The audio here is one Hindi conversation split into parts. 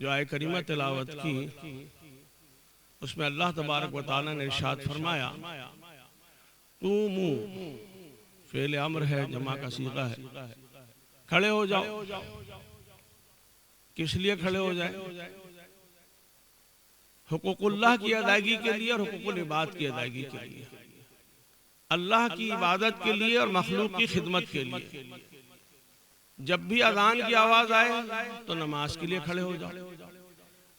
जो आय करीमा तिलावत की, उसमें अल्लाह तबारक व तआला ने इरशाद फरमाया, क़ूमू फ़ेल अम्र है, जमा का सीगा है, खड़े हो जाओ। किस लिए खड़े हो जाए? हुकूकुल्लाह की अदायगी के लिए और हुकूकुल इबाद की अदायगी के लिए, अल्लाह की इबादत के लिए और मखलूक की खिदमत के लिए। जब भी अजान की आवाज आए तो नमाज के लिए खड़े हो जाओ,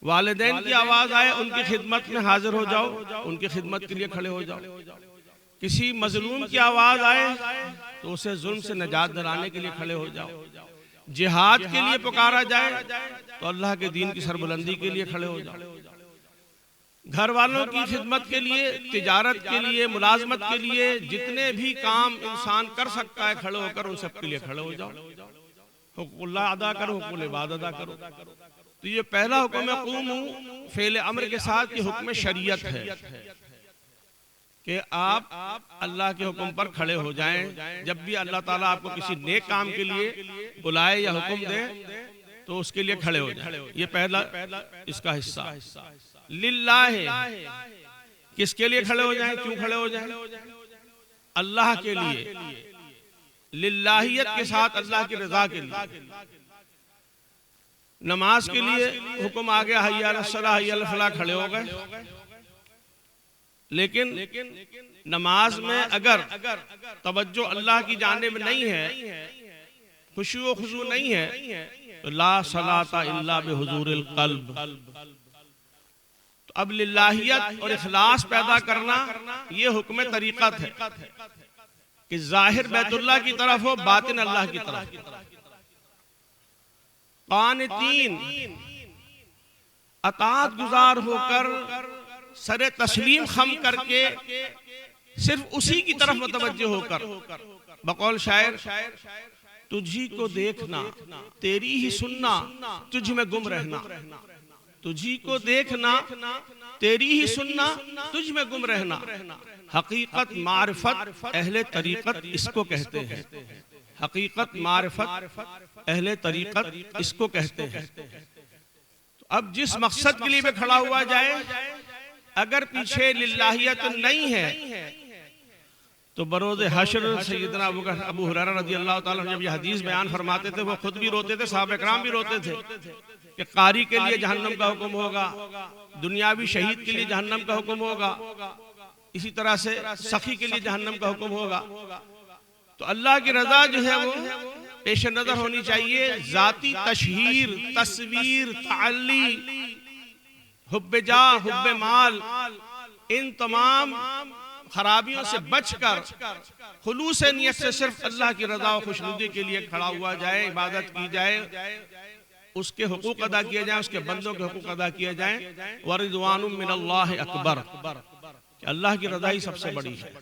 वालिदैन की आवाज आए उनकी खिदमत में हाजिर हो जाओ, उनकी खिदमत के लिए खड़े हो जाओ। किसी मजलूम की आवाज आए तो उसे जुल्म से निजात दिलाने के लिए खड़े हो जाओ। जिहाद के लिए पुकारा जाए तो अल्लाह के दीन की सरबुलंदी के लिए खड़े हो जाओ। घर वालों की खिदमत के लिए, तिजारत के लिए, मुलाजमत के लिए, जितने भी काम इंसान कर सकता है खड़े होकर, उन सब के लिए खड़े हो जाओ। हुकूकुल्लाह अदा करो, हुकूकुल इबाद अदा करो। तो ये पहला हुक्म है क़ूमू फ़ेल अम्र के साथ, ये हुक्म शरीयत है कि आप अल्लाह के हुक्म पर खड़े हो जाएं। जब भी अल्लाह ताला आपको किसी नेक काम के लिए बुलाए या हुक्म दे तो उसके लिए खड़े हो जाएं। ये पहला इसका हिस्सा। लिल्लाह, किसके लिए खड़े हो जाएं? क्यों खड़े हो जाएं? अल्लाह के लिए, लिल्लाहियत के साथ, अल्लाह की रजा के लिए। नमाज के लिए हुक्म आ गया, हय्या अलस सलाह हय्या अल फलाह, खड़े हो गए। लेकिन नमाज में अगर तवज्जो अल्लाह की जानिब नहीं है, खुशू व खुशू नहीं है, तो ला सलाता इल्ला बिहुजूरिल क़ल्ब। तो अब लिल्लाहियत और इखलास पैदा करना ये हुक्म तरीक़त है कि जाहिर बैतुल्लाह की तरफ हो, बातिन अल्लाह की तरफ। क़ानितीन, अताअत गुजार होकर, सरे तस्लीम खम करके, सिर्फ उसी की तरफ मुतवज्जो होकर, बकौल शायर, तुझी को देखना तेरी ही सुनना, तुझ में गुम रहना। तुझी को देखना तेरी ही सुनना, तुझ में गुम रहना। हकीकत मारिफत अहले तरीक़त इसको कहते हैं। हकीकत मारिफत अहले तरीक़त इसको कहते हैं। तो अब जिस मकसद के लिए भी खड़ा हुआ जाए, अगर पीछे लिल्लाहियत नहीं है तो बरोज़ हश्र सैयदना अबू हुरैरा रज़ी अल्लाह ताला जब ये हदीस बयान फरमाते थे, वो खुद भी रोते थे, सहाबा इकराम भी रोते थे कि कारी के लिए जहन्नम का हुक्म होगा, दुनियावी शहीद के लिए जहन्नम का हुक्म होगा, इसी तरह से सखी के लिए जहन्नम का हुक्म होगा। तो अल्लाह की रजा जो है वो पेश नजर होनी चाहिए। जाती तशहीर, तस्वीर, ताल्ली, हुब्बे जा, हुब्बे माल, इन तमाम खराबियों से बचकर खुलूस नियत से सिर्फ अल्लाह की रजा और खुशनुदी के लिए खड़ा हुआ जाए, इबादत की जाए, उसके हुकूक अदा किए जाए, उसके बंदों के हुकूक अदा किए जाए। व रिज़वानुम मिनल्लाहि अकबर, अल्लाह की रजा ही सबसे बड़ी है।